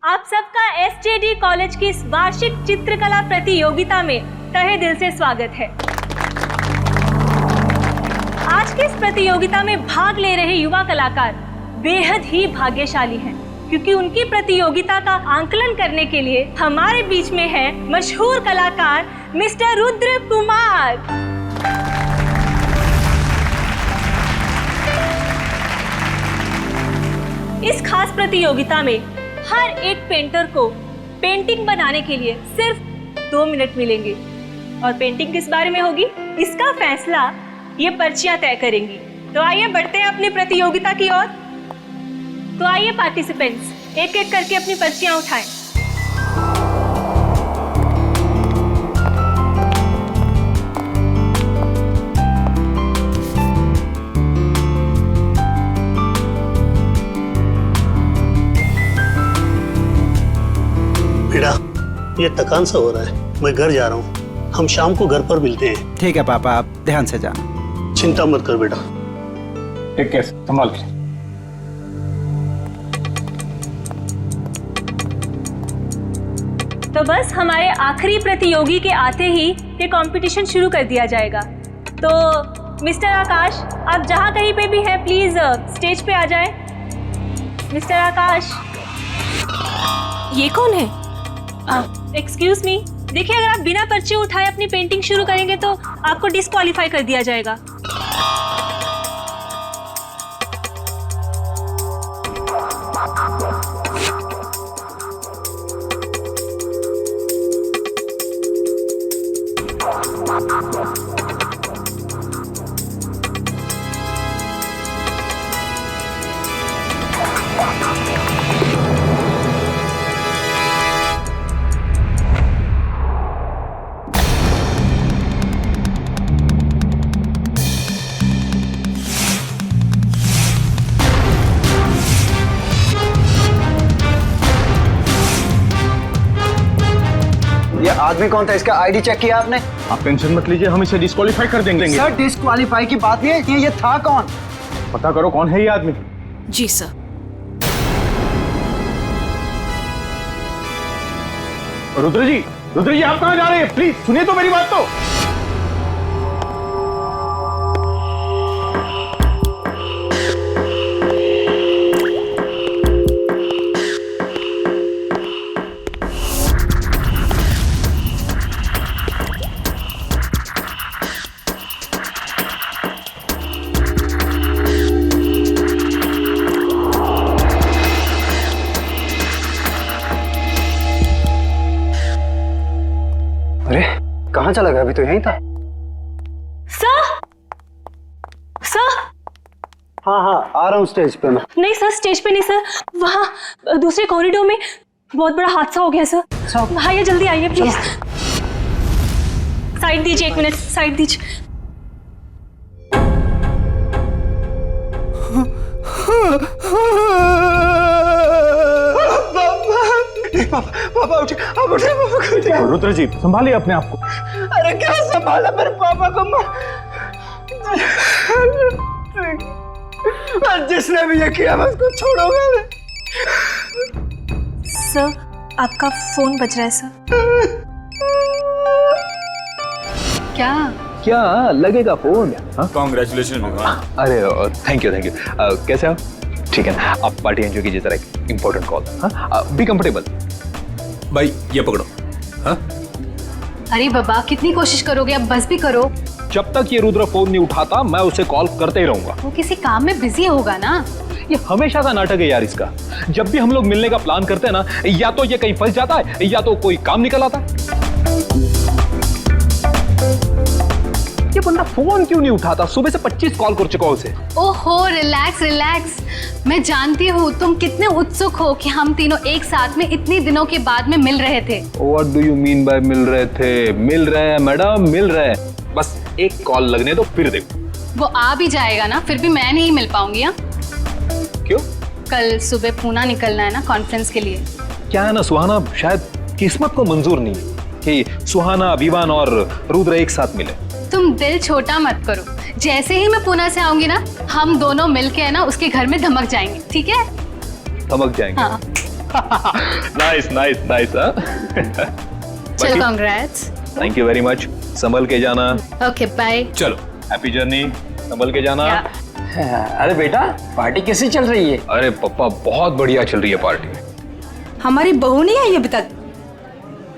आप सबका SJD college की इस वार्षिक चित्रकला प्रतियोगिता में तहे दिल से स्वागत है। आज की इस प्रतियोगिता में भाग ले रहे युवा कलाकार बेहद ही भाग्यशाली हैं, क्योंकि उनकी प्रतियोगिता का आंकलन करने के लिए हमारे बीच में है मशहूर कलाकार मिस्टर रुद्र कुमार। इस खास प्रतियोगिता में हर एक पेंटर को पेंटिंग बनाने के लिए सिर्फ 2 मिनट मिलेंगे और पेंटिंग किस बारे में होगी इसका फैसला ये पर्चियां तय करेंगी। तो आइए बढ़ते हैं अपनी प्रतियोगिता की ओर। तो आइए पार्टिसिपेंट्स एक एक करके अपनी पर्चियां उठाएं। बेटा, ये थकान सा हो रहा है, मैं घर जा रहा हूँ। हम शाम को घर पर मिलते हैं। ठीक है पापा, आप ध्यान से जाना। चिंता मत कर बेटा। ठीक है, संभाल के। तो बस हमारे आखिरी प्रतियोगी के आते ही ये कंपटीशन शुरू कर दिया जाएगा। तो मिस्टर आकाश, आप जहाँ कहीं पे भी हैं प्लीज स्टेज पे आ जाएं। मिस्टर आकाश। ये कौन है? एक्सक्यूज मी, देखिए अगर आप बिना पर्चे उठाए अपनी पेंटिंग शुरू करेंगे तो आपको डिस्क्वालीफाई कर दिया जाएगा। ये आदमी कौन था? इसका आईडी चेक किया आपने? आप टेंशन मत लीजिए, हम इसे डिस्क्वालीफाई कर देंगे। सर, डिस्क्वालीफाई की बात नहीं है, ये था कौन? पता करो कौन है ये आदमी। जी सर। रुद्र जी आप कहाँ जा रहे हैं? प्लीज सुनिए तो मेरी बात तो। अरे कहाँ चला गया? अभी तो यहीं था। सर, हाँ, आ रहा हूँ स्टेज पे मैं। नहीं सर, स्टेज पे नहीं सर, वहाँ दूसरे कॉरिडोर में बहुत बड़ा हादसा हो गया सर। आइए जल्दी आइए प्लीज। साइड दीजिए, 1 मिनट साइड दीजिए। पापा उठे, आप उठे, पापा को उठे। रुद्र जी संभालिए अपने आप को। अरे क्या संभाला मेरे पापा को? जिसने भी ये किया मैं उसको छोड़ूंगा नहीं। सर, आपका फोन बज रहा है सर। क्या लगेगा फोन? कांग्रेचुलेशन। अरे थैंक यू कैसे आप? ठीक है ना, आप पार्टी एंजॉय कीजिए, जरा एक इंपॉर्टेंट कॉल। हाँ, बी कंफर्टेबल। भाई ये पकड़ो। हाँ? अरे बाबा, कितनी कोशिश करोगे? अब बस भी करो। जब तक ये रुद्र फोन नहीं उठाता मैं उसे कॉल करते ही रहूंगा। वो किसी काम में बिजी होगा ना। ये हमेशा का नाटक है यार इसका। जब भी हम लोग मिलने का प्लान करते हैं ना, या तो ये कहीं फंस जाता है या तो कोई काम निकल आता है। ये बंदा फोन क्यों नहीं उठाता? सुबह से 25 कॉल कर चुका हूं उसे। ओहो, रिलैक्स। मैं जानती हूँ तुम कितने उत्सुक हो कि हम तीनों एक साथ में इतने दिनों के बाद में मिल रहे थे। What do you mean by मिल रहे थे? मिल रहे हैं मैडम, मिल रहे हैं। बस एक कॉल लगने दो, फिर देखो। वो आ भी जाएगा ना, फिर भी मैं नहीं मिल पाऊंगी। हाँ? क्यों? कल सुबह पूना निकलना है ना कॉन्फ्रेंस के लिए। क्या है ना सुहाना, शायद किस्मत को मंजूर नहीं है कि सुहाना, अभिमान और रुद्र एक साथ मिले। तुम दिल छोटा मत करो। जैसे ही मैं पुणे से आऊंगी ना, हम दोनों मिलके है ना उसके घर में धमक जाएंगे। ठीक है? धमक जाएंगे? हाँ। Nice nice nice. चलो congrats. Thank you very much. संभल के जाना। Okay bye. चलो हैप्पी जर्नी। संभल के जाना। अरे बेटा पार्टी कैसी चल रही है? अरे पापा बहुत बढ़िया चल रही है पार्टी। हमारी बहू नहीं आई अभी तक।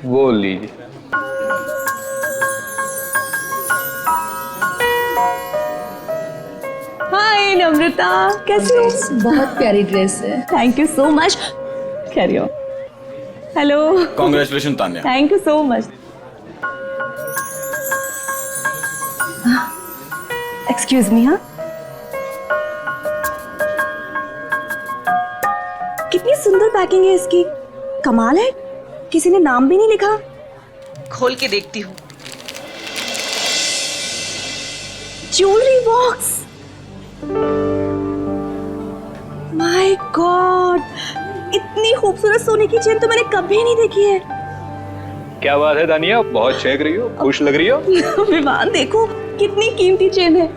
बोल लीजिए। हाय नम्रता, कैसी हो? बहुत प्यारी ड्रेस है। Thank you so much. Carry on. Hello. Congratulation Tanya. Thank you so much. Excuse me. हाँ, कितनी सुंदर पैकिंग है इसकी। कमाल है, किसी ने नाम भी नहीं लिखा। खोल के देखती हूँ। Jewellery box. माय गॉड, इतनी खूबसूरत सोने की चेन तो मैंने कभी नहीं देखी है। क्या बात है दानिया, बहुत चहक रही हो, खुश लग रही हो। विवान देखो कितनी कीमती चेन है।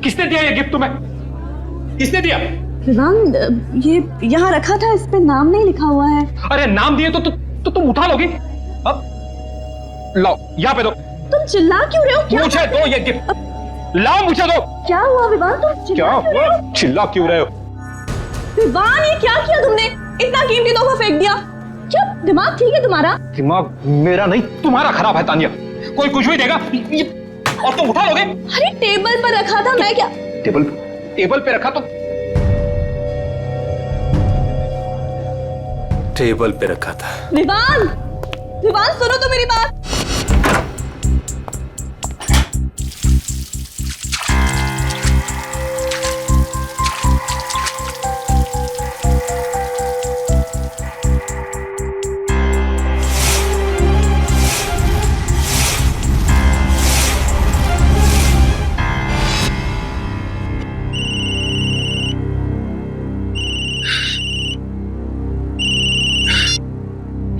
किसने दिया ये गिफ्ट तुम्हें? किसने दिया? विवान, ये यहाँ रखा था, इस पे नाम नहीं लिखा हुआ है। अरे नाम दिए तो तुम उठा लोगी। अब लाओ, यहाँ पे दो। तुम चिल्ला क्यों रहे हो? क्या मुझे दो ये गिफ्ट, लाओ मुझे दो। क्या हुआ विवान, तुम क्या हुआ? चिल्ला क्यों रहे हो? विवान, ये क्या किया तुमने? इतना कीमती तोहफा फेंक दिया। क्या दिमाग ठीक है तुम्हारा? दिमाग मेरा नहीं तुम्हारा खराब है तानिया। कोई कुछ भी देगा और तुम उठा लोगे। अरे टेबल पर रखा था, मैं क्या? टेबल पे रखा तो टेबल पे रखा था। विवान, विवान सुनो तो मेरी बात।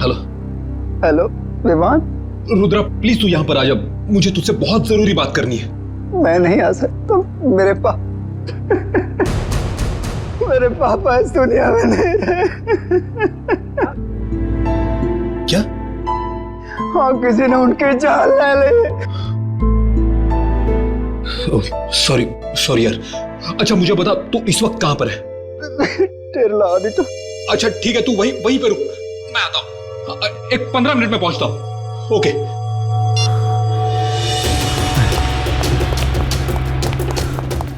हेलो। हेलो विमान, रुद्रा प्लीज तू यहाँ पर आ जा, मुझे तुझसे बहुत जरूरी बात करनी है। मैं नहीं आ सकता। मेरे पापा इस दुनिया में नहीं रहे। क्या? हाँ, किसी ने उनकी जान ले ली। सॉरी सॉरी यार। अच्छा मुझे बता, तू इस वक्त कहाँ पर है? टेरला ऑडिटो। अच्छा ठीक है, तू वहीं पे रुक, मैं आता हूँ। एक 15 मिनट में पहुंचता हूँ। ओके।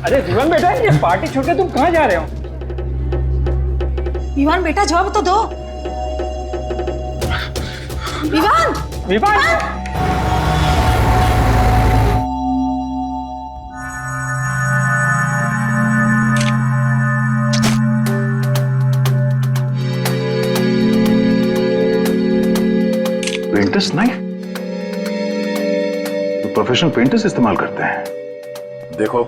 अरे जीवन बेटा, ये पार्टी छोड़ के तुम कहाँ जा रहे हो? विवान बेटा जवाब तो दो। विवान, विमान, पेंटर्स नहीं तो प्रोफेशनल पेंटर्स इस्तेमाल करते हैं। देखो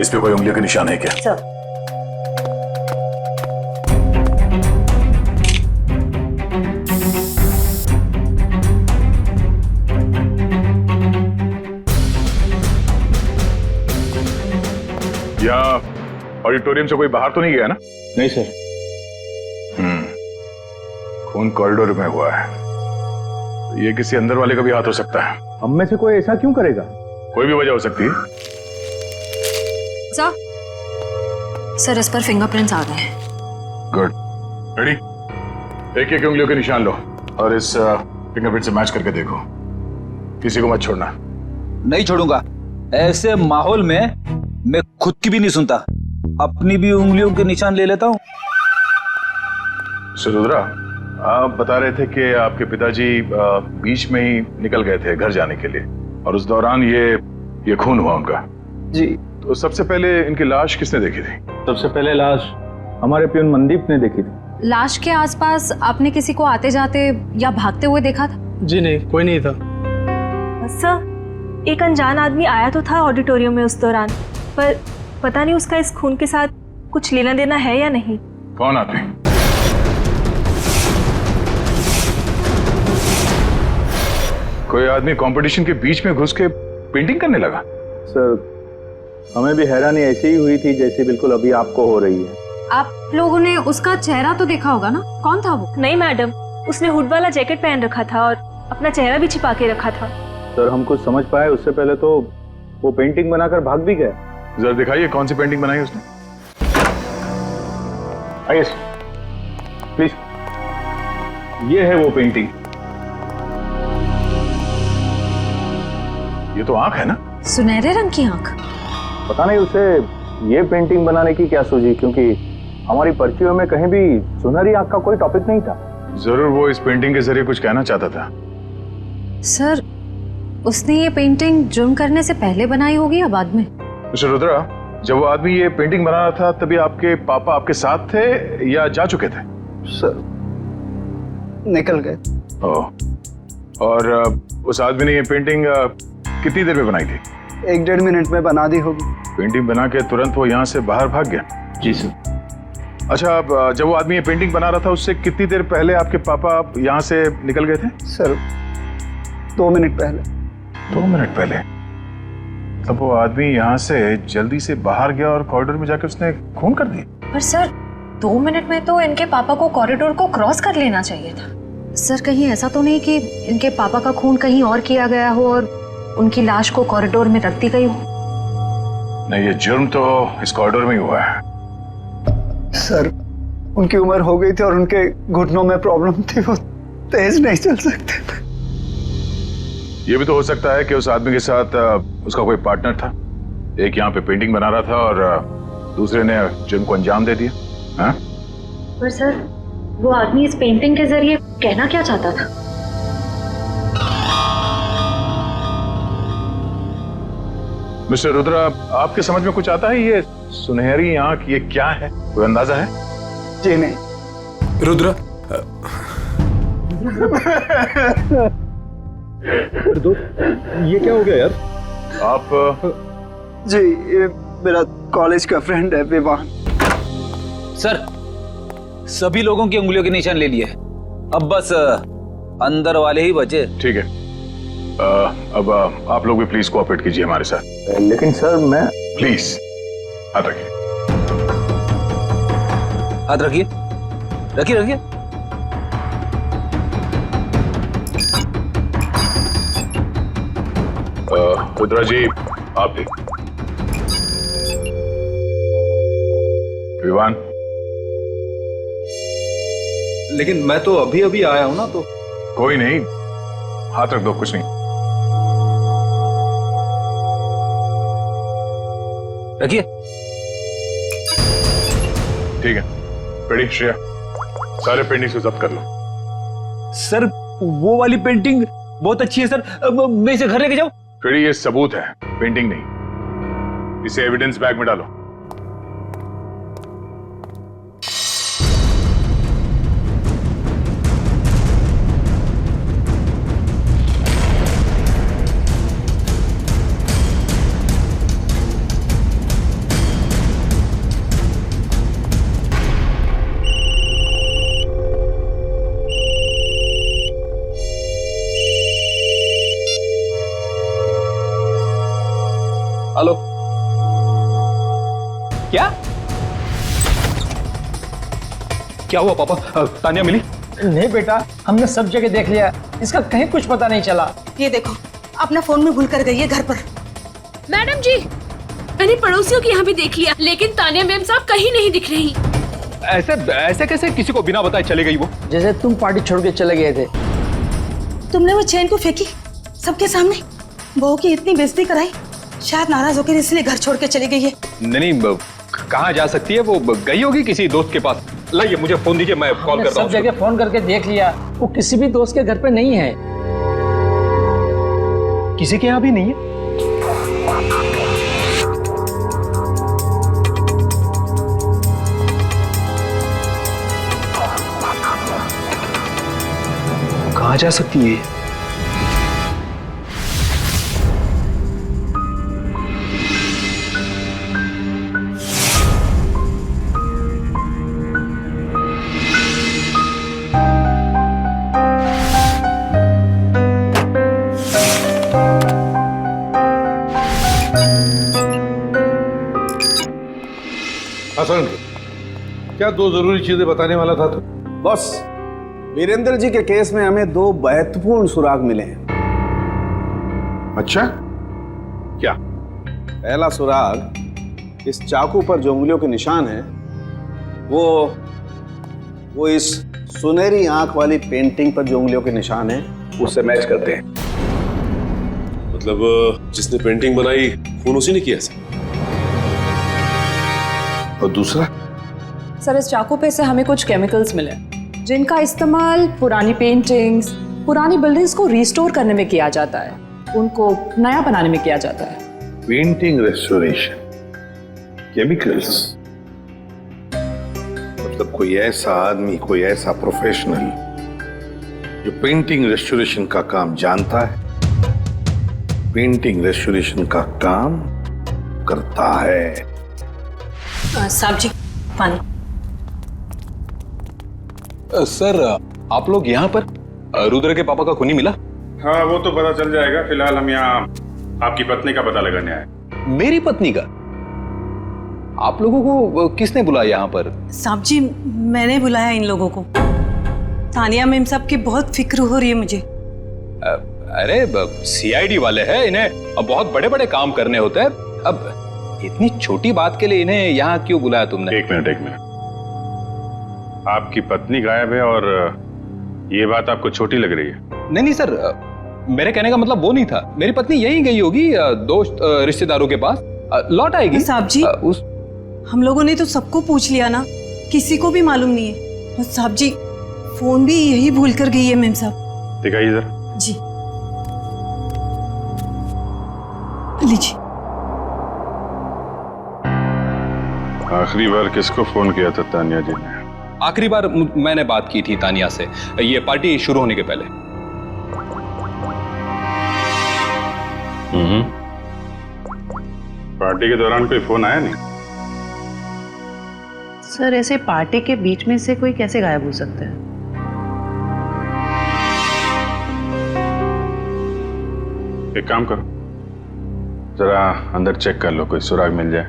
इस पे कोई उंगलियों के निशान है क्या? या ऑडिटोरियम से कोई बाहर तो नहीं गया ना? नहीं सर। खून कॉरिडोर में हुआ है, ये किसी अंदर वाले का भी हाथ हो सकता है। हम में से कोई ऐसा क्यों करेगा? कोई भी वजह हो सकती है। सर इस पर फिंगरप्रिंट्स आ गए हैं। Good, ready? एक एक उंगलियों के निशान लो और इस फिंगरप्रिंट से मैच करके देखो। किसी को मत छोड़ना। नहीं छोड़ूंगा। ऐसे माहौल में मैं खुद की भी नहीं सुनता, अपनी भी उंगलियों के निशान ले लेता हूँ। रुद्रा, आप बता रहे थे कि आपके पिताजी बीच में ही निकल गए थे घर जाने के लिए और उस दौरान ये खून हुआ उनका। जी। तो सबसे पहले इनकी लाश किसने देखी थी? सबसे पहले लाश हमारे प्यून मनदीप ने देखी थी। लाश के आसपास आपने किसी को आते जाते या भागते हुए देखा था? जी नहीं, कोई नहीं था। सर, एक अनजान आदमी आया तो था ऑडिटोरियम में उस दौरान, पर पता नहीं उसका इस खून के साथ कुछ लेना देना है या नहीं। कौन आदमी? कोई आदमी कंपटीशन के बीच में घुस के पेंटिंग करने लगा? सर हमें भी हैरानी ऐसी ही हुई थी जैसे बिल्कुल अभी आपको हो रही है। आप लोगों ने उसका चेहरा तो देखा होगा ना, कौन था वो? नहीं मैडम, उसने हुड वाला जैकेट पहन रखा था और अपना चेहरा भी छिपा के रखा था। सर हम कुछ समझ पाए उससे पहले तो वो पेंटिंग बनाकर भाग भी गए। जरा दिखाइए कौन सी पेंटिंग बनाई उसने। आइए प्लीज। ये है वो पेंटिंग। ये तो आंख है ना? सुनहरे रंग की आंख। पता नहीं उसे ये पेंटिंग बनाने की क्या सूझी, क्योंकि हमारी पर्चियों में कहीं भी सुनहरी आंख का कोई टॉपिक नहीं था। जरूर वो इस पेंटिंग के जरिए कुछ कहना चाहता था। सर, उसने ये पेंटिंग जुर्म करने से पहले बनाई होगी या बाद में? मिस्टर रुद्रा, जब वो आदमी ये पेंटिंग बना रहा था तभी आपके पापा आपके साथ थे या जा चुके थे? सर निकल गए। ओह। और उस आदमी ने ये पेंटिंग कितनी देर में बनाई थी? 1-1.5 मिनट में बना दी होगी। पेंटिंग बना के तुरंत वो यहाँ से बाहर भाग गया? जी सर। अच्छा, अब जब वो आदमी ये पेंटिंग बना रहा था उससे कितनी देर पहले आपके पापा यहाँ से निकल गए थे? सर 2 मिनट पहले। 2 मिनट पहले? तब वो आदमी यहाँ से जल्दी से बाहर गया और कॉरिडोर में जाकर उसने खून कर दिया। पर सर 2 मिनट में तो इनके पापा को कॉरिडोर को क्रॉस कर लेना चाहिए था। सर कहीं ऐसा तो नहीं कि इनके पापा का खून कहीं और किया गया हो और उनकी लाश को कॉरिडोर में रख दी गई हो? नहीं, ये जुर्म तो इस कॉरिडोर में ही हुआ है। सर उनकी उम्र हो गई थी और उनके घुटनों में प्रॉब्लम थी, वो तेज नहीं चल सकते थे। ये भी तो हो सकता है कि उस आदमी के साथ उसका कोई पार्टनर था। एक यहाँ पे पेंटिंग बना रहा था और दूसरे ने जुर्म को अंजाम दे दिया। हाँ? पर सर वो आदमी इस पेंटिंग के जरिए कहना क्या चाहता था? मिस्टर रुद्रा, आपके समझ में कुछ आता है? ये सुनहरी आंख ये क्या है? कोई अंदाजा है? जी नहीं। रुद्रा, ये क्या हो गया यार? आप जी ये मेरा कॉलेज का फ्रेंड है विवान। सर सभी लोगों की उंगलियों के निशान ले लिए, अब बस अंदर वाले ही बचे। ठीक है, अब आप लोग भी प्लीज कोऑपरेट कीजिए हमारे साथ। लेकिन सर मैं। प्लीज हाथ रखिए। हाथ रखिए, रखिए रखिए। रुद्रा जी आप भी। विवान, लेकिन मैं तो अभी अभी आया हूं ना, तो कोई नहीं, हाथ रख दो, कुछ नहीं। रखिए। ठीक है, रेडी श्रेया, सारे पेंटिंग्स को जब्त कर लो। सर वो वाली पेंटिंग बहुत अच्छी है सर, मैं इसे घर लेके जाऊं? फ्रेडी, ये सबूत है, पेंटिंग नहीं। इसे एविडेंस बैग में डालो। हेलो, क्या हुआ पापा? तानिया मिली? नहीं बेटा, हमने सब जगह देख लिया, इसका कहीं कुछ पता नहीं चला। ये देखो, अपना फोन में भूल कर गई है घर पर। मैडम जी, मैंने पड़ोसियों के यहाँ भी देख लिया, लेकिन तानिया मैम साहब कहीं नहीं दिख रही। ऐसे कैसे किसी को बिना बताए चले गई वो? जैसे तुम पार्टी छोड़ के चले गए थे। तुमने वो चेन को फेंकी सबके सामने, बहू की इतनी बेइज्जती कराई, शायद नाराज होकर इसलिए घर छोड़ के चली गई है। नहीं, कहाँ जा सकती है वो? गई होगी किसी दोस्त के पास। लाइए मुझे फोन दीजिए, मैं कॉल करता हूँ। सब जगह फोन करके देख लिया, वो किसी भी दोस्त के घर पे नहीं है। किसी के यहाँ भी नहीं है? कहाँ जा सकती है? हसन, क्या दो जरूरी चीजें बताने वाला था तू? बॉस, वीरेंद्र जी के केस में हमें दो महत्वपूर्ण सुराग मिले हैं। अच्छा, क्या? पहला सुराग, इस चाकू पर जो उंगलियों के निशान हैं, वो इस सुनहरी आंख वाली पेंटिंग पर जो उंगलियों के निशान हैं, उससे मैच करते हैं। मतलब जिसने पेंटिंग बनाई खून उसी ने किया सर? और दूसरा? सर, इस चाकू पे से हमें कुछ केमिकल्स मिले जिनका इस्तेमाल पुरानी पेंटिंग्स, पुरानी बिल्डिंग्स को रिस्टोर करने में किया जाता है, उनको नया बनाने में किया जाता है। पेंटिंग रेस्टोरेशन, केमिकल्स, मतलब कोई ऐसा आदमी, कोई ऐसा प्रोफेशनल जो पेंटिंग रेस्टोरेशन का काम जानता है, पेंटिंग रेस्टोरेशन का काम करता है। साहब जी, पानी। सर, आप लोग यहाँ पर? रुद्र के पापा का खूनी मिला? हाँ, वो तो पता चल जाएगा। फिलहाल हम यहाँ आपकी पत्नी का पता लगाने आए। मेरी पत्नी का? आप लोगों को किसने बुलाया यहाँ पर? साहब जी, मैंने बुलाया इन लोगों को। तानिया मैम साहब की बहुत फिक्र हो रही है मुझे। अरे सीआईडी वाले हैं, इन्हें अब बहुत बड़े बड़े काम करने होते हैं। अब इतनी छोटी बात के लिए इन्हें यहाँ क्यों बुलाया तुमने? एक मिनट। आपकी पत्नी गायब है और ये बात आपको छोटी लग रही है? नहीं सर, मेरे कहने का मतलब वो नहीं था। मेरी पत्नी यहीं गई होगी दोस्त रिश्तेदारों के पास, लौट आएगी। साहब जी, हम लोगों ने तो सबको पूछ लिया ना, किसी को भी मालूम नहीं है। और साहब जी, फोन भी यही भूल कर गई है मैम साहब। दिखाइए जरा। जी लीजिए। आखिरी बार किसको फोन किया था तानिया जी ने? आखिरी बार मैंने बात की थी तानिया से, ये पार्टी शुरू होने के पहले। पार्टी के दौरान कोई फोन आया नहीं? सर, ऐसे पार्टी के बीच में से कोई कैसे गायब हो सकता है? एक काम करो, जरा अंदर चेक कर लो, कोई सुराग मिल जाए।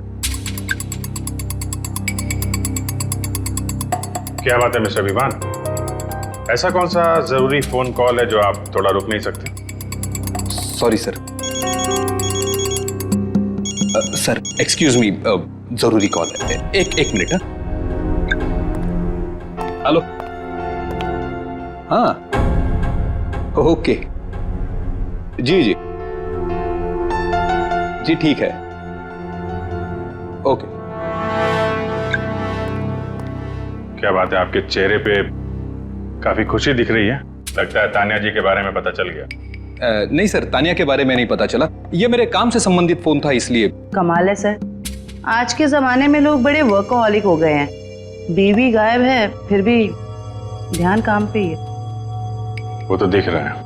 क्या बात है मिस्टर विवान, ऐसा कौन सा जरूरी फोन कॉल है जो आप थोड़ा रुक नहीं सकते? Sorry sir. Sir excuse me, जरूरी कॉल है। एक मिनट। हेलो। हाँ, ओके, जी ठीक है, ओके। क्या बात है, आपके चेहरे पे काफी खुशी दिख रही है। लगता है तानिया जी के बारे में पता चल गया। नहीं सर, तानिया के बारे में नहीं पता चला। ये मेरे काम से संबंधित फोन था, इसलिए। कमाल है सर, आज के जमाने में लोग बड़े वर्कहॉलिक हो गए हैं। बीवी गायब है, फिर भी ध्यान काम पे ही है। वो तो दिख रहा है।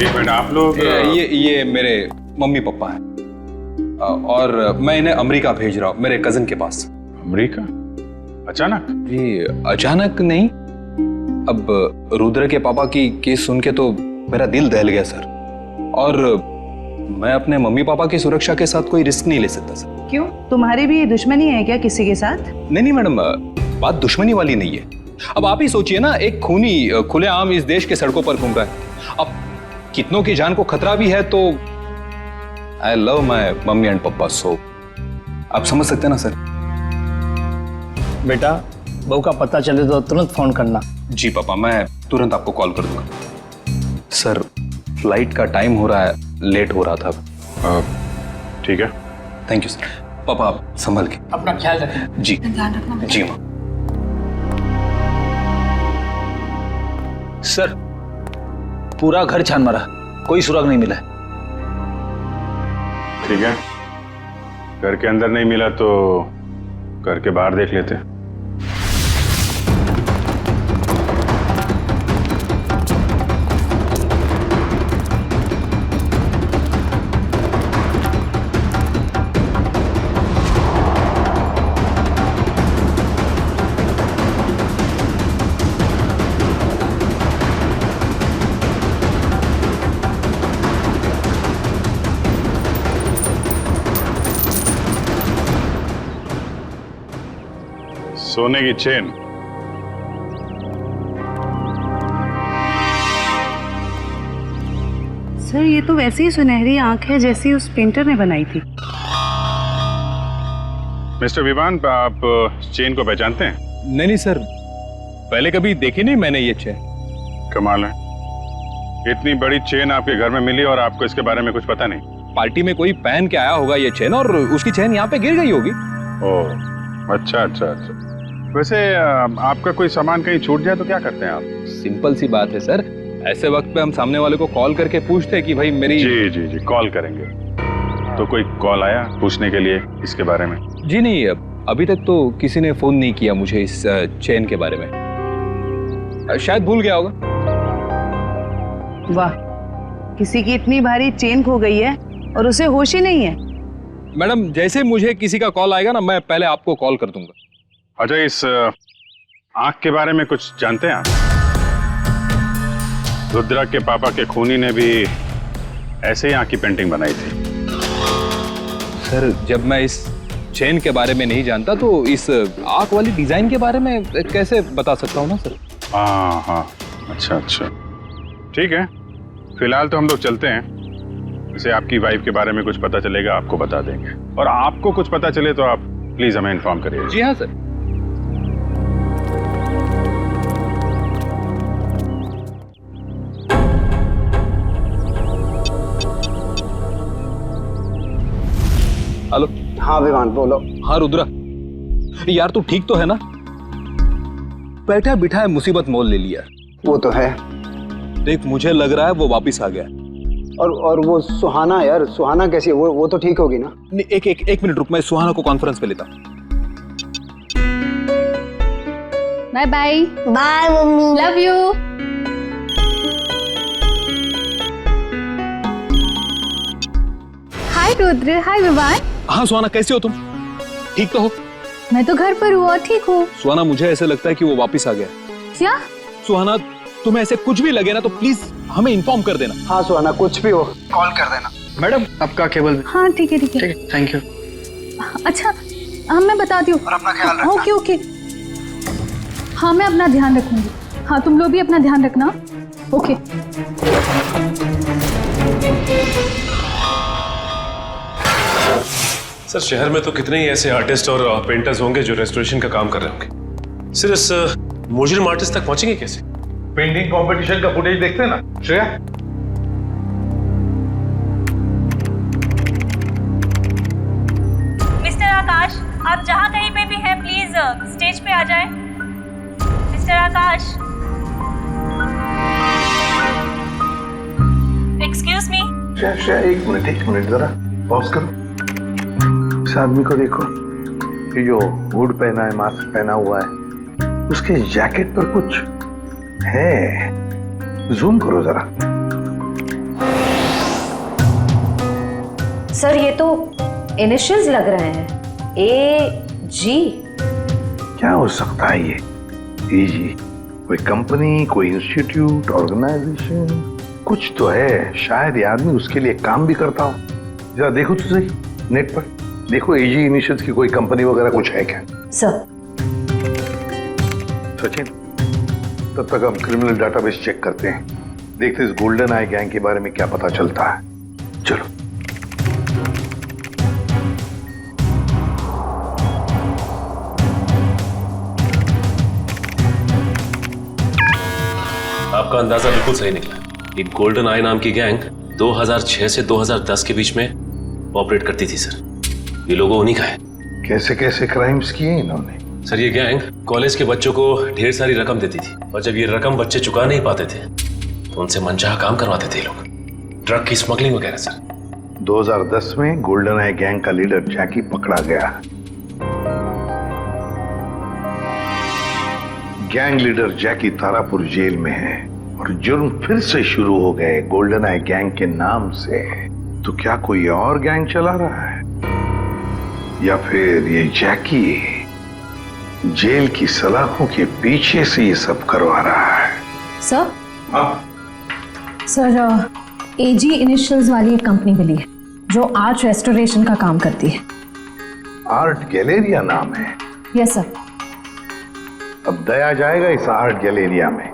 एक मिनट, आप लोग? ये मेरे मम्मी पापा हैं और मैं इन्हें अमेरिका भेज रहा हूँ, मेरे कजिन के पास। अमेरिका? अचानक? जी अचानक नहीं, अब रुद्र के पापा की केस सुन के तो मेरा दिल दहल गया सर, और मैं अपने मम्मी पापा की सुरक्षा के साथ कोई रिस्क नहीं ले सकता सर। क्यों, तुम्हारी भी दुश्मनी है क्या किसी के साथ? नहीं मैडम, बात दुश्मनी वाली नहीं है। अब आप ही सोचिए ना, एक खूनी खुलेआम इस देश के सड़कों पर घूम रहा है। अब कितनों की जान को खतरा भी है, तो I love my mummy and पापा, सो आप समझ सकते हैं ना सर। बेटा, बहू का पता चले तो तुरंत फोन करना। जी पापा, मैं तुरंत आपको कॉल कर दूंगा। सर फ्लाइट का टाइम हो रहा है, लेट हो रहा था। ठीक है, थैंक यू सर। पापा आप संभल के अपना ख्याल रखें। जी ध्यान रखना। जी माँ। सर पूरा घर छान मारा, कोई सुराग नहीं मिला है। ठीक है, घर के अंदर नहीं मिला तो घर के बाहर देख लेते हैं। सोने की चेन। सर ये तो वैसी ही सुनहरी आंख है जैसी उस पेंटर ने बनाई थी। मिस्टर विवान, आप चेन को पहचानते हैं? नहीं सर, पहले कभी देखी नहीं मैंने ये चेन। कमाल है, इतनी बड़ी चेन आपके घर में मिली और आपको इसके बारे में कुछ पता नहीं? पार्टी में कोई पहन के आया होगा ये चेन और उसकी चेन यहाँ पे गिर गई होगी। ओह, अच्छा। वैसे आपका कोई सामान कहीं छूट जाए तो क्या करते हैं आप? सिंपल सी बात है सर, ऐसे वक्त पे हम सामने वाले को कॉल करके पूछते हैं कि भाई मेरी। जी, कॉल करेंगे। तो कोई कॉल आया पूछने के लिए इसके बारे में? जी नहीं, अभी तक तो किसी ने फोन नहीं किया मुझे इस चेन के बारे में। शायद भूल गया होगा। वाह, किसी की इतनी भारी चेन खो गई है और उसे होश ही नहीं है। मैडम, जैसे मुझे किसी का कॉल आएगा ना, मैं पहले आपको कॉल कर दूंगा। अच्छा, इस आंख के बारे में कुछ जानते हैं आप? रुद्रा के पापा के खूनी ने भी ऐसे ही आंख की पेंटिंग बनाई थी। सर, जब मैं इस चेन के बारे में नहीं जानता तो इस आंख वाली डिजाइन के बारे में कैसे बता सकता हूँ ना सर। हाँ, अच्छा, ठीक है। फिलहाल तो हम लोग चलते हैं। जैसे आपकी वाइफ के बारे में कुछ पता चलेगा आपको बता देंगे, और आपको कुछ पता चले तो आप प्लीज हमें इन्फॉर्म करिए। जी हाँ सर। हेलो। हाँ विवान, बोलो। हाँ रुद्रा, यार तू ठीक तो है ना? बैठा बिठा मुसीबत मोल ले लिया। वो तो है। देख, मुझे लग रहा है वो वापिस आ गया। और वो सुहाना, यार सुहाना कैसी है? वो तो ठीक होगी ना? नहीं, एक मिनट रुक, मैं सुहाना को कॉन्फ्रेंस पे लेता। Bye bye. Bye mummy, love you. Hi Rudra, hi Vivaan. हाँ सुहाना, कैसे हो तुम? ठीक तो हो? मैं तो घर पर हूँ और ठीक हूँ। सुहाना, मुझे ऐसे लगता है कि वो वापिस आ गया। क्या? सुहाना, तुम्हें ऐसे कुछ भी लगे ना तो प्लीज हमें इन्फॉर्म कर देना। हाँ सुहाना, कुछ भी हो कॉल कर देना। मैडम, आपका केबल। हाँ ठीक है। Thank you. अच्छा, हाँ मैं बताती हूँ। और अपना ख्याल रखना। ओके। हाँ मैं अपना ध्यान रखूंगी। हाँ तुम लोग भी अपना ध्यान रखना। ओके। सर, शहर में तो कितने ही ऐसे आर्टिस्ट और पेंटर्स होंगे जो रेस्टोरेशन का काम कर रहे होंगे। सिर्फ इस मुजरिम आर्टिस्ट तक पहुंचेंगे कैसे? पेंटिंग कंपटीशन का फुटेज देखते हैं ना श्रेया? मिस्टर आकाश, आप जहाँ कहीं पे भी हैं प्लीज स्टेज पे आ जाएं। मिस्टर आकाश, एक्सक्यूज मी। श्रेया, एक मिनट जरा पॉज करो। इस आदमी को देखो, ये जो हुड पहना है, मास्क पहना हुआ है, उसके जैकेट पर कुछ है। जूम करो जरा। सर ये तो इनिशियल्स लग रहे हैं, AG। क्या हो सकता है ये? AG? कोई कंपनी, कोई इंस्टीट्यूट, ऑर्गेनाइजेशन, कुछ तो है। शायद ये आदमी उसके लिए काम भी करता हो। जरा देखो तो सही नेट पर, देखो AG इनिशियल्स की कोई कंपनी वगैरह कुछ है क्या? सर। सचिन, तब तक हम क्रिमिनल डाटाबेस चेक करते हैं, देखते इस गोल्डन आई गैंग के बारे में क्या पता चलता है। चलो। आपका अंदाजा बिल्कुल सही निकला। एक गोल्डन आई नाम की गैंग 2006 से 2010 के बीच में ऑपरेट करती थी सर। ये लोगों उन्हीं का है। कैसे कैसे क्राइम्स किए इन्होंने? सर, ये गैंग कॉलेज के बच्चों को ढेर सारी रकम देती थी, और जब ये रकम बच्चे चुका नहीं पाते थे तो उनसे मनचाहा काम करवाते थे लोग, ड्रग की स्मगलिंग वगैरह सर। 2010 में गोल्डन आई गैंग का लीडर जैकी पकड़ा गया। गैंग लीडर जैकी तारापुर जेल में है और जुर्म फिर से शुरू हो गए गोल्डन आई गैंग के नाम से। तो क्या कोई और गैंग चला रहा है, या फिर ये जैकी जेल की सलाखों के पीछे से ये सब करवा रहा है? सर। हाँ सर, AG इनिशियल्स वाली एक कंपनी मिली है जो आर्ट रेस्टोरेशन का काम करती है। आर्ट गैलेरिया नाम है? Yes sir. अब दया जाएगा इस आर्ट गैलेरिया में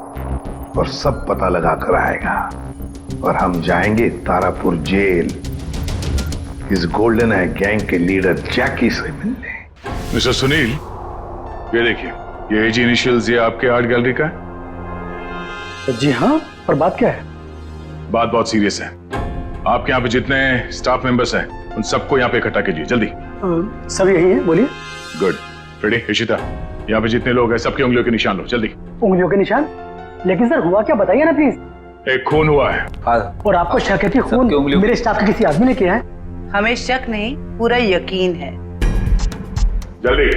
और सब पता लगा कर आएगा और हम जाएंगे तारापुर जेल इस गोल्डन आई गैंग के लीडर जैकी से मिलने। मिस्टर सुनील, ये देखिए, ये एज इनिशियल्स ये आपके आर्ट गैलरी का है। जी हाँ, पर बात क्या है? बात बहुत सीरियस है। आपके यहाँ पे जितने स्टाफ मेंबर्स हैं उन सबको यहाँ पे इकट्ठा कीजिए जल्दी। सब यही है, बोलिए। गुड। फ्रेडी, इशिता, यहाँ पे जितने लोग हैं सबकी उंगलियों के निशान लो जल्दी। उंगलियों के निशान? लेकिन सर हुआ क्या, बताइए ना प्लीज। एक खून हुआ है। और आपको शक है कि खून मेरे स्टाफ के किसी आदमी ने किया है? हमें शक नहीं, पूरा यकीन है। जल्दी।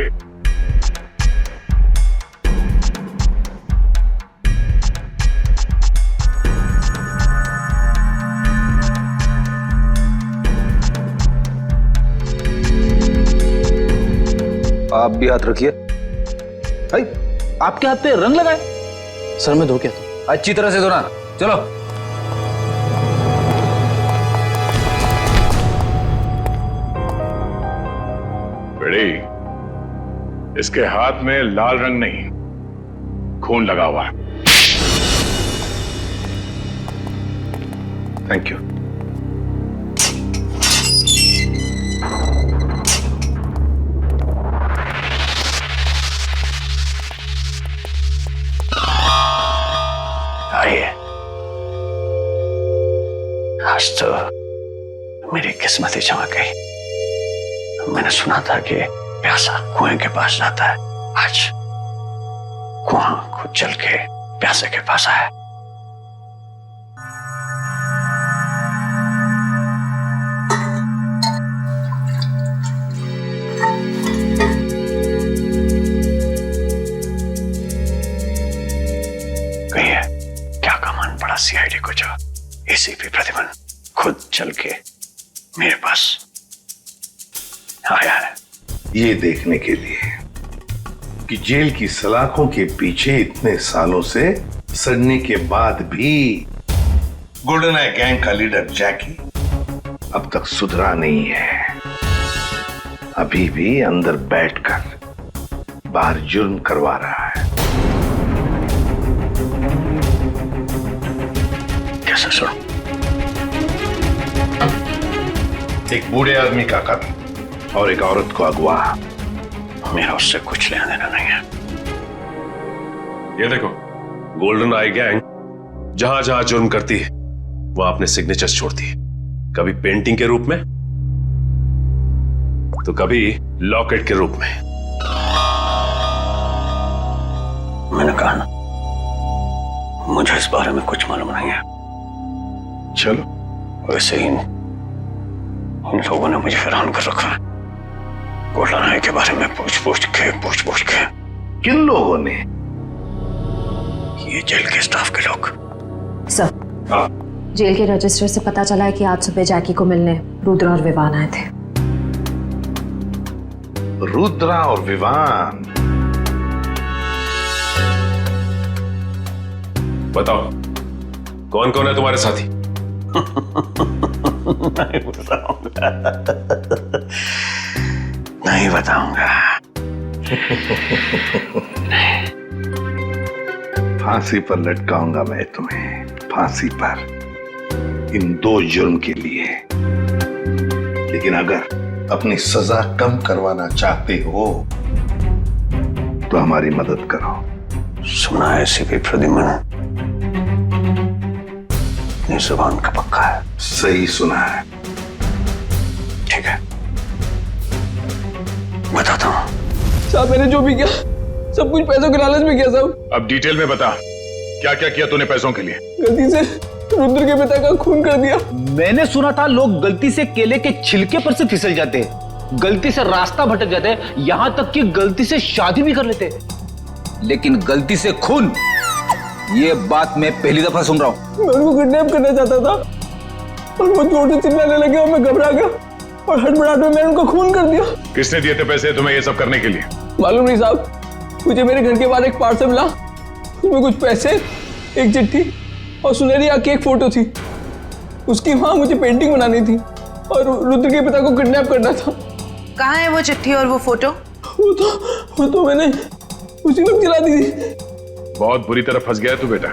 आप भी हाथ रखिए। भाई, आपके हाथ पे रंग लगाए? सर मैं धो के आता हूं। अच्छी तरह से धोना। चलो। बड़ी, इसके हाथ में लाल रंग नहीं, खून लगा हुआ है। Thank you. आइए, आज तो मेरी किस्मत ही चमक गई। मैंने सुना था कि प्यासा कुएं के पास जाता है, आज कुआं खुद चल के प्यासे के पास आया। कहिए, क्या कमान पड़ा सीआईडी को जो एसीपी प्रतिमन खुद चल के मेरे पास आया है? ये देखने के लिए कि जेल की सलाखों के पीछे इतने सालों से सड़ने के बाद भी गोल्डन आई गैंग का लीडर जैकी अब तक सुधरा नहीं है। अभी भी अंदर बैठकर बाहर जुर्म करवा रहा है। कैसे सुनो? एक बूढ़े आदमी का कत्ल और एक औरत को अगवा। मेरा उससे कुछ लेना देना नहीं है। ये देखो, गोल्डन आई गैंग जहां जहां जुर्म करती है वहां अपने सिग्नेचर्स छोड़ती है, कभी पेंटिंग के रूप में तो कभी लॉकेट के रूप में। मैंने कहा ना, मुझे इस बारे में कुछ मालूम नहीं है। चलो। वैसे ही इन लोगों ने मुझे हैरान कर रखा है। गोल्डन आई के बारे में पूछ पूछ के। किन लोगों ने? ये जेल के स्टाफ के लोग। सर, जेल के रजिस्टर से पता चला है कि आज सुबह जैकी को मिलने रुद्रा और विवान आए थे। रुद्रा और विवान? बताओ, कौन कौन है तुम्हारे साथी? नहीं बताऊंगा। फांसी पर लटकाऊंगा मैं तुम्हें, फांसी पर, इन 2 जुर्म के लिए। लेकिन अगर अपनी सजा कम करवाना चाहते हो तो हमारी मदद करो। सुना है एसीपी प्रद्युमन अपनी जुबान का पक्का है। सही सुना है। ठीक है, बताता हूँ। साहब, मैंने जो भी किया सब कुछ पैसों के लालच में किया साहब। अब डिटेल में बता, क्या क्या किया तूने पैसों के लिए? गलती से रुद्र के पिता का खून कर दिया। मैंने सुना था लोग गलती से केले के छिलके पर से फिसल जाते हैं, गलती से रास्ता भटक जाते हैं, यहां तक कि गलती से शादी भी कर लेते हैं। लेकिन गलती से खून, ये बात मैं पहली दफा सुन रहा हूं। मैं उनको किडनैप करना चाहता था और वो जोर चिल्लाने लगे और मैं घबरा गया और हड़बड़ाहट में मैंने उनको खून कर दिया। किसने दिए थे पैसे तुम्हें ये सब करने के लिए? मालूम नहीं साहब, मुझे मेरे घर के बाहर एक पार्सल मिला, उसमें कुछ पैसे, एक चिट्ठी और सुनहरी आंख की एक फोटो थी। उसकी वहां मुझे पेंटिंग बनानी थी और रुद्र के पिता को किडनैप करना था। कहाँ है वो चिट्ठी और वो फोटो? वो तो मैंने उसी वक्त जला दी थी। बहुत बुरी तरह फंस गया है तू बेटा।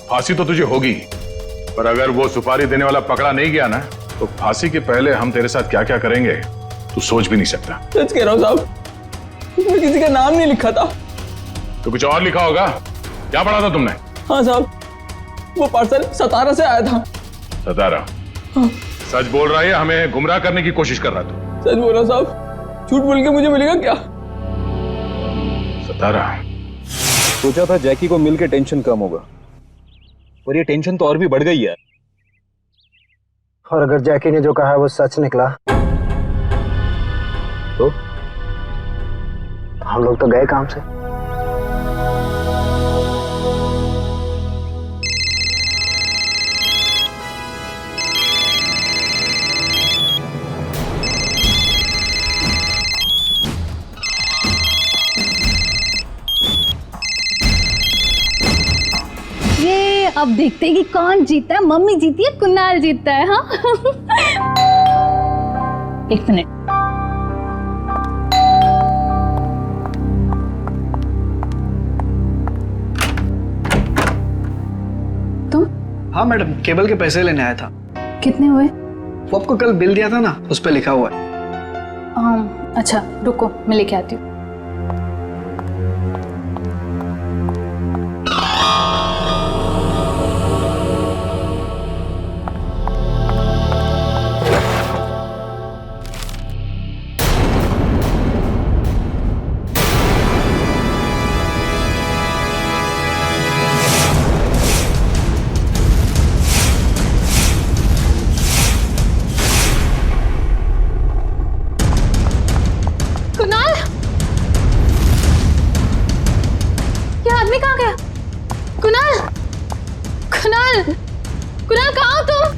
फांसी तो तुझे होगी, पर अगर वो सुपारी देने वाला पकड़ा नहीं गया ना, तो फांसी के पहले हम तेरे साथ क्या क्या करेंगे तू सोच भी नहीं सकता। सच कह रहा हूँ साहब, उसमें किसी का नाम नहीं लिखा था। तो कुछ और लिखा होगा। क्या पढ़ा था तुमने? हाँ साहब, वो पार्सल सतारा से आया था। सतारा? हाँ। सच बोल रहा है, हमें गुमराह करने की कोशिश कर रहा तू? सच बोल रहा साहब, झूठ बोल के मुझे मिलेगा क्या? सतारा। सोचा था जैकी को मिलके टेंशन कम होगा, और ये टेंशन तो और भी बढ़ गई है। और अगर जैकी ने जो कहा है वो सच निकला तो हम लोग तो गए काम से। ये अब देखते हैं कि कौन जीता है, मम्मी जीती है कुणाल जीतता है। हाँ एक मिनट। तुम? हाँ मैडम, केबल के पैसे लेने आया था। कितने हुए? वो आपको कल बिल दिया था ना, उस पर लिखा हुआ है। अच्छा रुको, मैं लेके आती हूँ। कुणाल कहाँ हो तुम?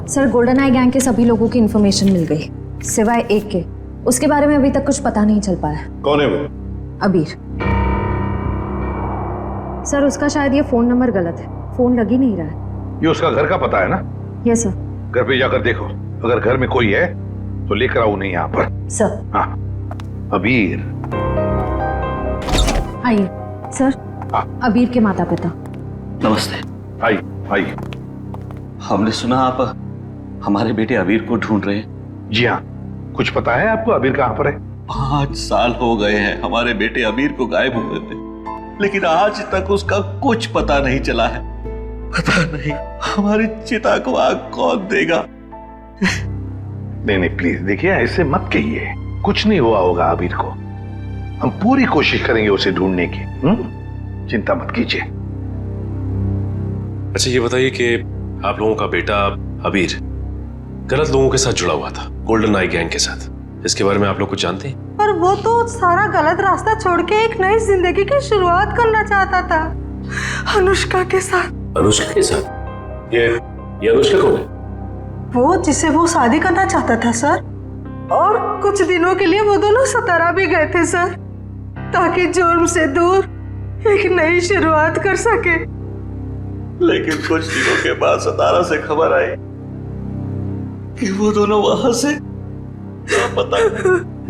सर, गोल्डन आई गैंग के सभी लोगों की इंफॉर्मेशन मिल गई, सिवाय एक के। उसके बारे में अभी तक कुछ पता नहीं चल पाया। कौन है वो? अबीर। सर, उसका शायद ये फोन नंबर गलत है, फोन लग ही नहीं रहा है। ये उसका घर का पता है ना? Yes sir. घर पे जाकर देखो, अगर घर में कोई है तो लेकर आओ नहीं यहाँ पर। सर। हाँ, अबीर। आइए सर। हाँ। अबीर के माता पिता। नमस्ते। आइए आइए। हमने सुना आप हमारे बेटे अबीर को ढूंढ रहे हैं। जी हाँ, कुछ पता है आपको अबीर कहाँ पर है? 5 साल हो गए हैं हमारे बेटे अबीर को गायब हुए थे, लेकिन आज तक उसका कुछ पता नहीं चला है। पता नहीं हमारी चिता को आग कौन देगा। नहीं नहीं प्लीज देखिए, ऐसे मत कहिए, कुछ नहीं हुआ होगा अबीर को। हम पूरी कोशिश करेंगे उसे ढूंढने की। चिंता मत कीजिए। अच्छा ये बताइए कि आप लोगों का बेटा अबीर गलत लोगों के साथ जुड़ा हुआ था, गोल्डन आई गैंग के साथ, इसके बारे में आप लोग कुछ जानते हैं? पर वो तो सारा गलत रास्ता छोड़ के एक नई जिंदगी की शुरुआत करना चाहता था, अनुष्का के साथ। अनुष्का के साथ? ये अनुष्का कौन है? वो जिसे वो शादी करना चाहता था सर, और कुछ दिनों के लिए वो दोनों सतारा भी गए थे सर, ताकि जुर्म से दूर एक नई शुरुआत कर सके। लेकिन कुछ दिनों के बाद सतारा से खबर आई कि वो दोनों वहां से पता।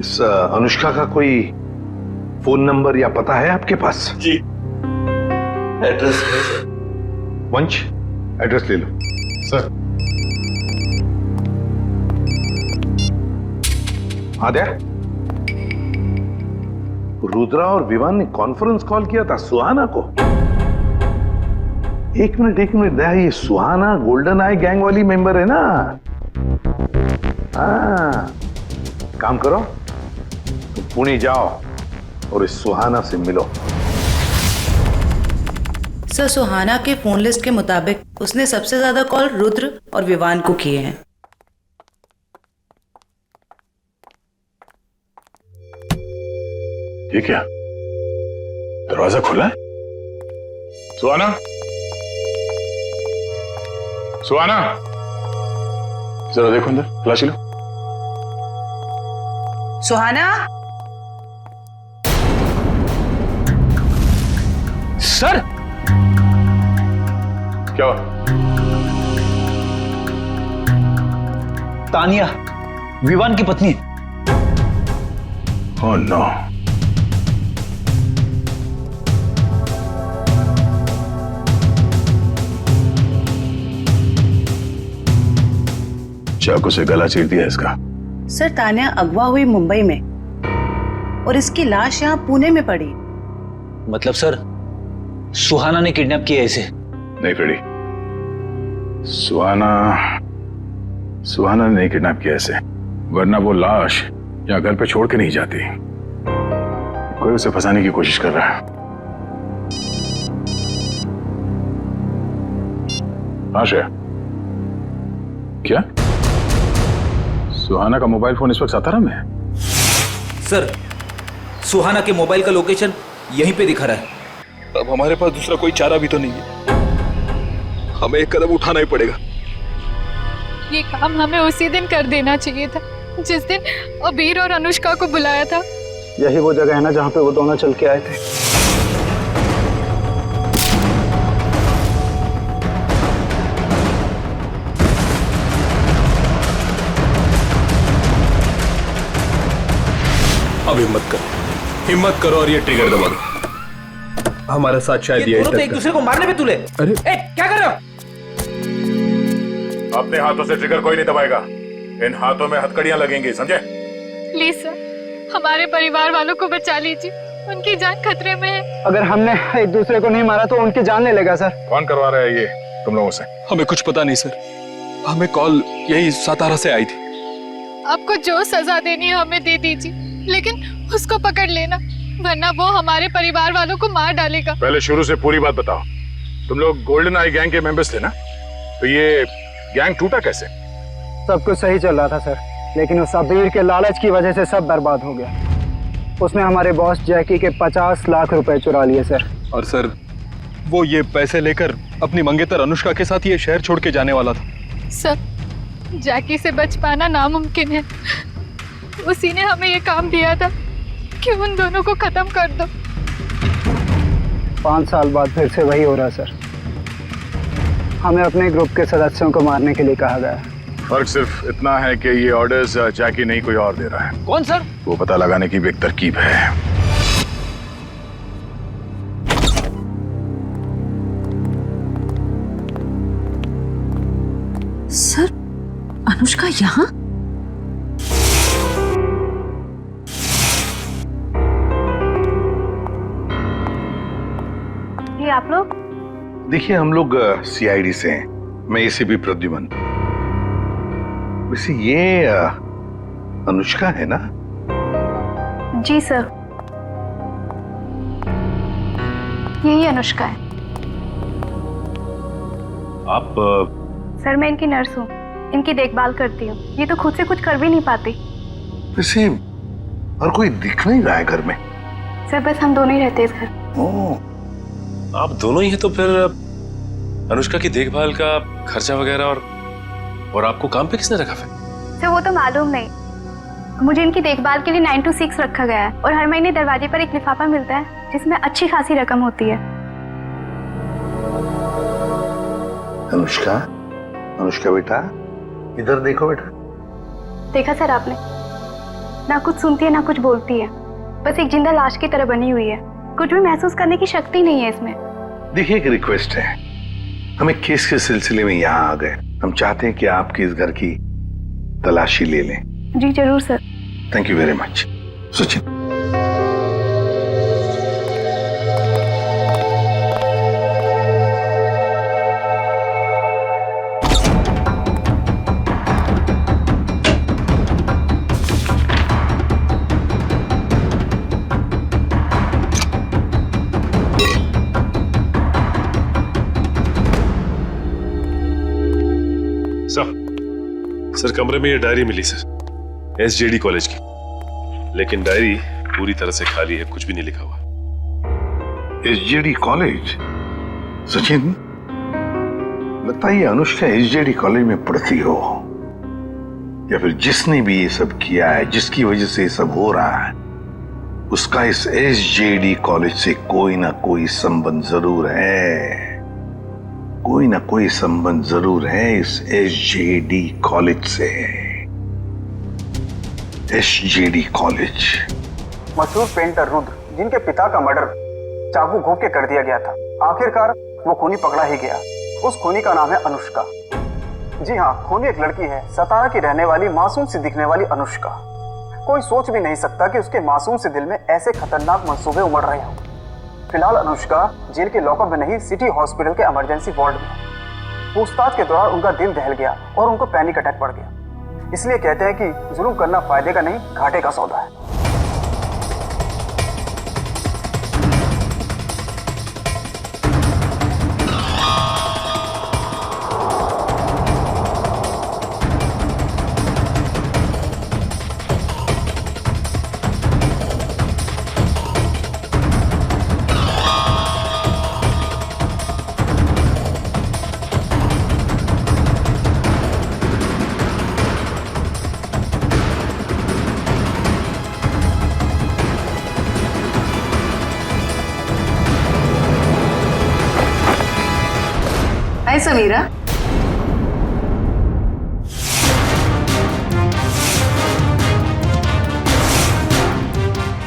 इस अनुष्का का कोई फोन नंबर या पता है आपके पास? जी, एड्रेस है सर। वंश, एड्रेस ले लो। सर। आद्या, रुद्रा और विवान ने कॉन्फ्रेंस कॉल किया था सुहाना को। एक मिनट दया, ये सुहाना गोल्डन आई गैंग वाली मेंबर है ना? हाँ, काम करो, तो पुणे जाओ और इस सुहाना से मिलो। सर, सुहाना के फोन लिस्ट के मुताबिक उसने सबसे ज्यादा कॉल रुद्र और विवान को किए हैं। ये क्या, दरवाजा खुला है? सुहाना, सुहाना, जरा देखो अंदर, फ्लैश लो। सुहाना। सर क्या? तानिया विवान की पत्नी। Oh no. चाकू से गला चीर दिया इसका। सर तानिया अगवा हुई मुंबई में और इसकी लाश यहाँ पुणे में पड़ी। मतलब सर सुहाना ने किडनैप किया इसे? नहीं फ्रेडी, सुहाना ने नहीं किडनैप किया इसे, वरना वो लाश यहाँ घर पे छोड़ के नहीं जाती। कोई उसे फंसाने की कोशिश कर रहा है। हाँ श्रेया, क्या सुहाना का मोबाइल फोन इस वक्त सातारा में है? सर सुहाना के मोबाइल का लोकेशन यहीं पे दिखा रहा है। अब हमारे पास दूसरा कोई चारा भी तो नहीं है, हमें एक कदम उठाना ही पड़ेगा। ये काम हमें उसी दिन कर देना चाहिए था जिस दिन अबीर और अनुष्का को बुलाया था। यही वो जगह है ना जहाँ पे वो दोनों चल के आए थे। अब हिम्मत करो और ये ट्रिगर दबा दो। हमारा साथ शायद ये दोनों तो एक दूसरे को मारने पे तुले। अरे क्या कर रहे हो? अपने हाथों से ट्रिगर कोई नहीं दबाएगा, इन हाथों में हथकड़ियां लगेंगी, समझे? प्लीज सर, हमारे परिवार वालों को बचा लीजिए, उनकी जान खतरे में है। अगर हमने एक दूसरे को नहीं मारा तो उनकी जान ले लेगा सर। कौन करवा रहा है ये तुम लोगों से? हमें कुछ पता नहीं सर, हमें कॉल यही सातारा से आई थी। आपको जो सजा देनी है हमें दे दीजिए, लेकिन उसको पकड़ लेना, वरना वो हमारे परिवार वालों को मार डालेगा। पहले शुरू से पूरी बात बताओ। तुम लोग गोल्डन आई गैंग के मेंबर्स थे ना? तो ये गैंग टूटा कैसे? सब कुछ सही चल रहा था सर, लेकिन उस अबीर के लालच की वजह से सब बर्बाद हो गया। उसने हमारे बॉस जैकी के 50 लाख रुपए चुरा लिए सर। और सर वो ये पैसे लेकर अपनी मंगेतर अनुष्का के साथ ये शहर छोड़ के जाने वाला था। सर जैकी से बच पाना नामुमकिन है, उसी ने हमें ये काम दिया था कि उन दोनों को खत्म कर दो। 5 साल बाद फिर से वही हो रहा सर। हमें अपने ग्रुप के सदस्यों को मारने के लिए कहा गया। फर्क सिर्फ इतना है कि ये ऑर्डर्स जैकी नहीं कोई और दे रहा है। कौन सर? वो पता लगाने की भी एक तरकीब है। सर अनुष्का यहाँ? ये आप लोग? देखिए हम लोग सीआईडी से हैं, मैं एसीपी प्रद्युमन। वैसे ये अनुष्का है ना? जी सर, यही अनुष्का है। आप सर मैं इनकी नर्स हूँ, इनकी देखभाल करती हूँ। ये तो खुद से कुछ कर भी नहीं पाती। वैसे और कोई दिख नहीं रहा है घर में। सर बस हम दोनों ही रहते हैं इस घर। आप दोनों ही हैं, तो फिर अनुष्का की देखभाल का खर्चा वगैरह और आपको काम पे किसने रखा फिर? सर वो तो मालूम नहीं, मुझे इनकी देखभाल के लिए 9 to 6 रखा गया है और हर महीने दरवाजे पर एक लिफाफा मिलता है जिसमें अच्छी खासी रकम होती है। अनुष्का, अनुष्का बेटा इधर देखो बेटा। देखा सर आपने, ना कुछ सुनती है ना कुछ बोलती है, बस एक जिंदा लाश की तरह बनी हुई है। कुछ भी महसूस करने की शक्ति नहीं है इसमें। देखिए एक रिक्वेस्ट है, हमें केस के सिलसिले में यहाँ आ गए, हम चाहते हैं कि आपके इस घर की तलाशी ले लें। जी जरूर sir. Thank you very much. Sachin. Sir कमरे में ये डायरी मिली सर, एसजेडी कॉलेज की, लेकिन डायरी पूरी तरह से खाली है, कुछ भी नहीं लिखा हुआ। SJD college? सचिन लगता है अनुष्का एसजेडी कॉलेज में पढ़ती हो। या फिर जिसने भी ये सब किया है, जिसकी वजह से ये सब हो रहा है, उसका इस SJD कॉलेज से कोई ना कोई संबंध जरूर है। कोई ना कोई संबंध जरूर है इस SJD कॉलेज से। SJD college. मशहूर पेंटर रुद्र, जिनके पिता का मर्डर चाकू घोंप के कर दिया गया था, आखिरकार वो खूनी पकड़ा ही गया। उस खूनी का नाम है अनुष्का। जी हाँ, खूनी एक लड़की है, सतारा की रहने वाली, मासूम सी दिखने वाली अनुष्का। कोई सोच भी नहीं सकता कि उसके मासूम से दिल में ऐसे खतरनाक मंसूबे उमड़ रहे हों। फिलहाल अनुष्का जेल के लॉकअप में नहीं, सिटी हॉस्पिटल के इमरजेंसी वार्ड में। पूछताछ के दौरान उनका दिल दहल गया और उनको पैनिक अटैक पड़ गया। इसलिए कहते हैं कि जुल्म करना फायदे का नहीं, घाटे का सौदा है। हाय समीरा।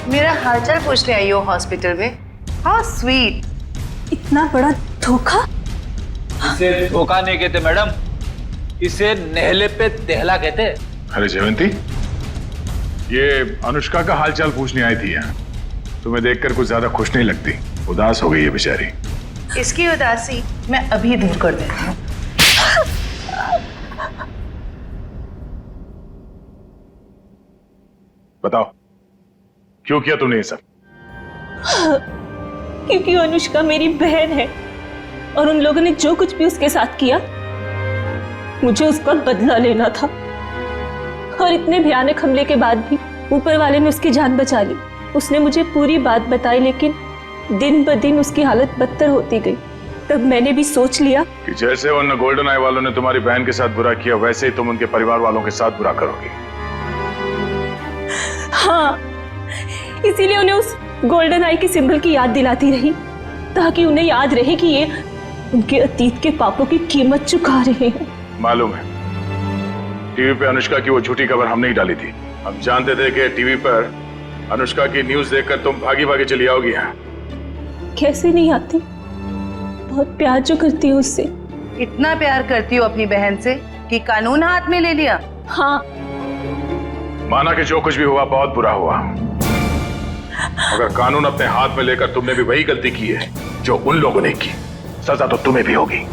मेरा हालचाल पूछने आई हो हॉस्पिटल में? How sweet. इतना बड़ा धोखा। इसे धोखा नहीं कहते मैडम, इसे नहले पे दहला कहते। अरे जयवंती, ये अनुष्का का हालचाल पूछने आई थी यहाँ। तुम्हें देखकर कुछ ज्यादा खुश नहीं लगती, उदास हो गई है बेचारी। इसकी उदासी मैं अभी दूर कर देती हूँ। बताओ, क्यों किया तुमने ये सब? क्योंकि अनुष्का मेरी बहन है और उन लोगों ने जो कुछ भी उसके साथ किया, मुझे उसका बदला लेना था। और इतने भयानक हमले के बाद भी ऊपर वाले ने उसकी जान बचा ली। उसने मुझे पूरी बात बताई, लेकिन दिन ब दिन उसकी हालत बदतर होती गई। तब मैंने भी सोच लिया कि जैसे उन गोल्डन आई वालों ने तुम्हारी बहन के साथ बुरा किया, वैसे ही तुम उनके परिवार वालों के साथ बुरा करोगी। हाँ, इसीलिए उन्हें उस गोल्डन आई के सिंबल की याद दिलाती रही, ताकि उन्हें याद रहे कि ये उनके अतीत के पापों की कीमत चुका रहे हैं। मालूम है, टीवी पे अनुष्का की वो झूठी खबर हमने ही डाली थी। हम जानते थे कि टीवी पर अनुष्का की न्यूज देखकर तुम भागी भागी चली आओगी यहाँ। कैसे नहीं आती, बहुत प्यार जो करती हूँ उससे। इतना प्यार करती हो अपनी बहन से कि कानून हाथ में ले लिया? हाँ। माना कि जो कुछ भी हुआ बहुत बुरा हुआ, मगर कानून अपने हाथ में लेकर तुमने भी वही गलती की है जो उन लोगों ने की। सजा तो तुम्हें भी होगी।